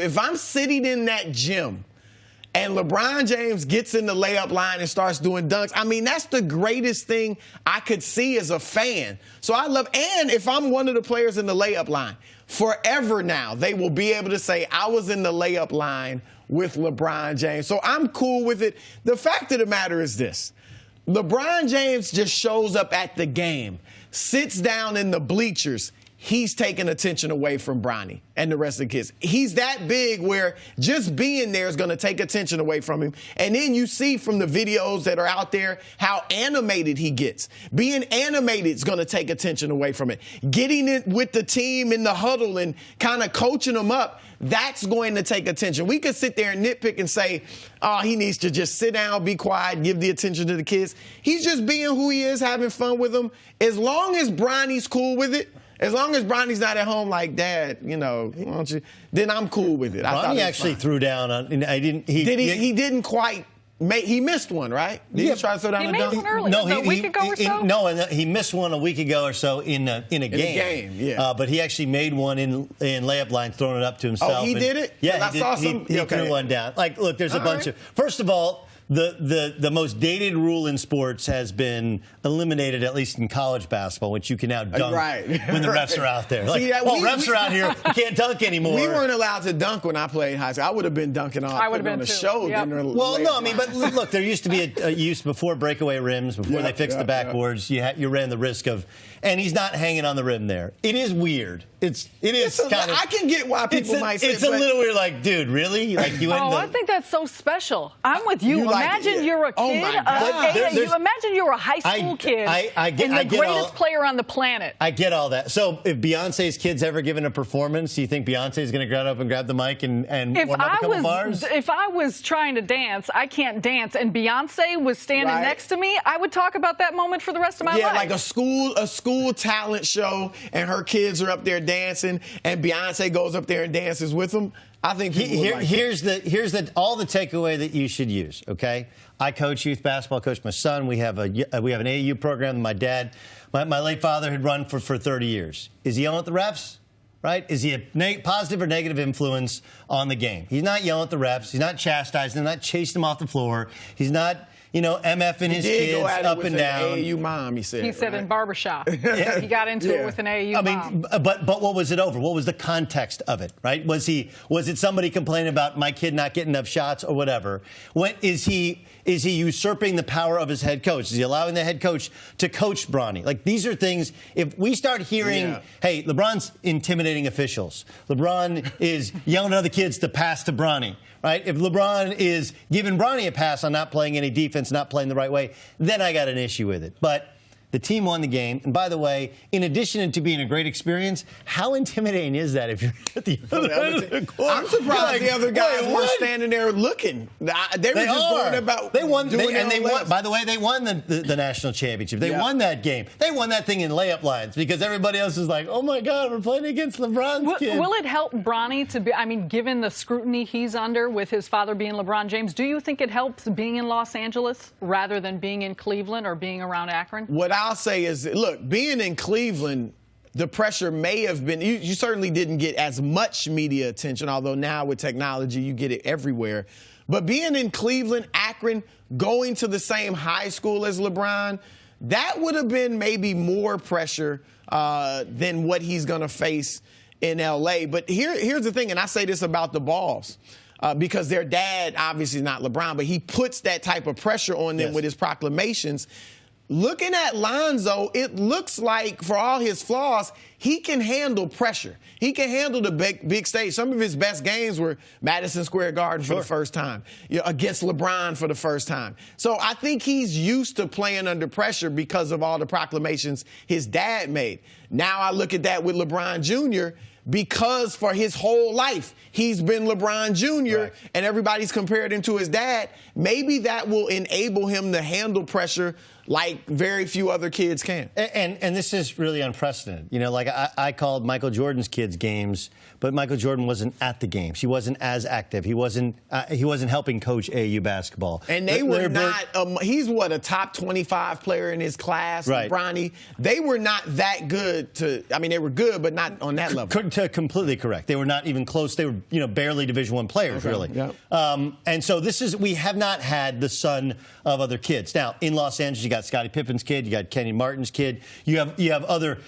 If I'm sitting in that gym and LeBron James gets in the layup line and starts doing dunks, I mean, that's the greatest thing I could see as a fan. So I love, and if I'm one of the players in the layup line, forever now, they will be able to say, I was in the layup line with LeBron James. So I'm cool with it. The fact of the matter is this. LeBron James just shows up at the game, sits down in the bleachers. He's taking attention away from Bronny and the rest of the kids. He's that big where just being there is going to take attention away from him. And then you see from the videos that are out there how animated he gets. Being animated is going to take attention away from it. Getting it with the team in the huddle and kind of coaching them up, that's going to take attention. We could sit there and nitpick and say, oh, he needs to just sit down, be quiet, give the attention to the kids. He's just being who he is, having fun with them. As long as Bronny's cool with it, as long as Bronny's not at home like, Dad, you know, why don't you, then I'm cool with it. Bronny actually threw down on. He didn't quite. He missed one, right? Did he try to throw down a dunk? He made one earlier, a week ago or so? No, he missed one a week ago or so in a game. In a game, yeah. But he actually made one in layup line, throwing it up to himself. Oh, he did it? Yeah, he threw one down. Like, look, there's a bunch of. First of all, the most dated rule in sports has been eliminated, at least in college basketball, which you can now dunk when the refs are out there. Like, refs are out here, you can't dunk anymore. We weren't allowed to dunk when I played high school. I would have been dunking on the show. Yep. Well, no, I mean, but look, there used to be a use before breakaway rims, before they fixed the backboards. You ran the risk of, and he's not hanging on the rim there. It is weird. It is kind of. I can get why people might say it's a little weird. Like, dude, really? Like you? I think that's so special. I'm with you. Imagine you're a kid. Oh my God. Imagine you're a high school kid and the greatest player on the planet. I get all that. So if Beyonce's kid's ever given a performance, do you think Beyonce's going to grab up and grab the mic and warm up a couple bars? If I was trying to dance, I can't dance, and Beyonce was standing next to me, I would talk about that moment for the rest of my life. Yeah, like a school talent show, and her kids are up there dancing, and Beyonce goes up there and dances with them. I think here's all the takeaway that you should use. Okay, I coach youth basketball. Coach my son. We have an AAU program. My dad, my late father, had run for 30 years. Is he yelling at the refs? Right? Is he a positive or negative influence on the game? He's not yelling at the refs. He's not chastising them. Not chasing them off the floor. He's not, MFing his kids up and down. AAU mom, he said. He said in barbershop. He got into it with an AAU mom. But what was it over? What was the context of it? Right? Was it somebody complaining about my kid not getting enough shots or whatever? Is he usurping the power of his head coach? Is he allowing the head coach to coach Bronny? Like, these are things. If we start hearing, hey, LeBron's intimidating officials. LeBron is yelling at other kids to pass to Bronny. Right? If LeBron is giving Bronny a pass on not playing any defense, not playing the right way, then I got an issue with it. But the team won the game. And by the way, in addition to being a great experience, how intimidating is that if you're at the other end of the court? I'm surprised the other guys weren't standing there looking. They were just going about They won. By the way, they won the national championship. They won that game. They won that thing in layup lines because everybody else is like, oh, my God, we're playing against LeBron's kid. Will it help Bronny to be, given the scrutiny he's under with his father being LeBron James, do you think it helps being in Los Angeles rather than being in Cleveland or being around Akron? What I'll say is, look, being in Cleveland, the pressure may have been, you certainly didn't get as much media attention, although now with technology, you get it everywhere. But being in Cleveland, Akron, going to the same high school as LeBron, that would have been maybe more pressure than what he's going to face in L.A. But here's the thing, and I say this about the Balls. Because their dad, obviously not LeBron, but he puts that type of pressure on them with his proclamations. Looking at Lonzo, it looks like, for all his flaws, he can handle pressure. He can handle the big stage. Some of his best games were Madison Square Garden for the first time, against LeBron for the first time. So I think he's used to playing under pressure because of all the proclamations his dad made. Now I look at that with LeBron Jr., because for his whole life, he's been LeBron Jr., and everybody's compared him to his dad. Maybe that will enable him to handle pressure like very few other kids can. And this is really unprecedented. You know, like I called Michael Jordan's kids' games, but Michael Jordan wasn't at the games. He wasn't as active. He wasn't helping coach AAU basketball. And they were not. He's a top 25 player in his class. Right. Bronny. They were not that good they were good, but not on that level. Completely correct. They were not even close. They were, barely Division I players, really. Yep. And so we have not had the son of other kids. Now, in Los Angeles, you got Scottie Pippen's kid, you got Kenny Martin's kid, you have other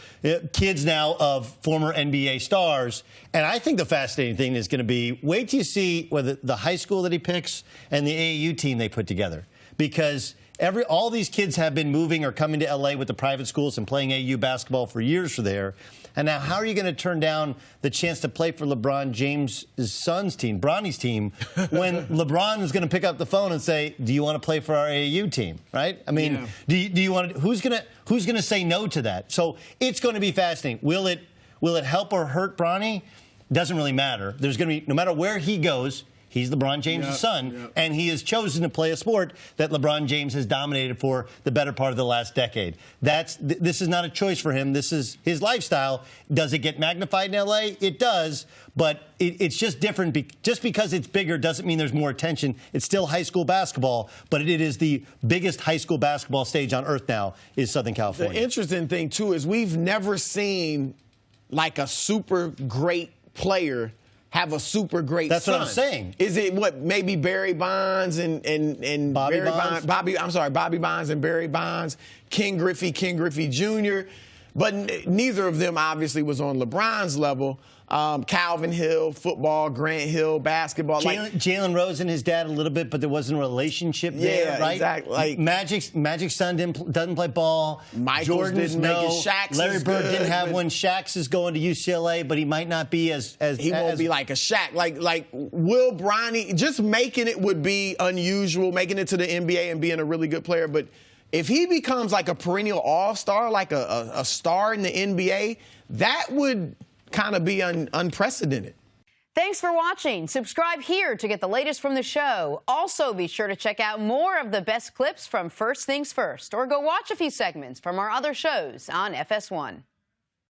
kids now of former NBA stars. And I think the fascinating thing is going to be, wait till you see whether the high school that he picks and the AAU team they put together. Because all these kids have been moving or coming to L.A. with the private schools and playing AAU basketball for years for there. And now how are you going to turn down the chance to play for LeBron James' son's team, Bronny's team, when LeBron is going to pick up the phone and say, do you want to play for our AAU team, right? I mean, do you want to, who's going to say no to that? So it's going to be fascinating. Will it help or hurt Bronny? Doesn't really matter. There's going to be, no matter where he goes, he's LeBron James' son, and he has chosen to play a sport that LeBron James has dominated for the better part of the last decade. This is not a choice for him. This is his lifestyle. Does it get magnified in L.A.? It does, but it's just different. Just because it's bigger doesn't mean there's more attention. It's still high school basketball, but it is the biggest high school basketball stage on earth now is Southern California. The interesting thing, too, is we've never seen like a super great player have a super great That's son. what I'm saying. Is it maybe Barry Bonds and Bobby Barry Bonds? Bobby Bonds and Barry Bonds, King Griffey Jr., but neither of them obviously was on LeBron's level. Calvin Hill, football, Grant Hill, basketball. Jalen Rose and his dad a little bit, but there wasn't a relationship there, right? Exactly. Like, Magic's son doesn't play ball. Michael's Jordan's didn't make it. Shaq's Larry is Bird good, didn't have one. Shaq's is going to UCLA, but he might not be as he won't be like a Shaq. Like Will Bronny, just making it would be unusual, making it to the NBA and being a really good player. But if he becomes like a perennial all-star, like a star in the NBA, that would kind of be unprecedented. Thanks for watching. Subscribe here to get the latest from the show. Also, be sure to check out more of the best clips from First Things First, or go watch a few segments from our other shows on FS1.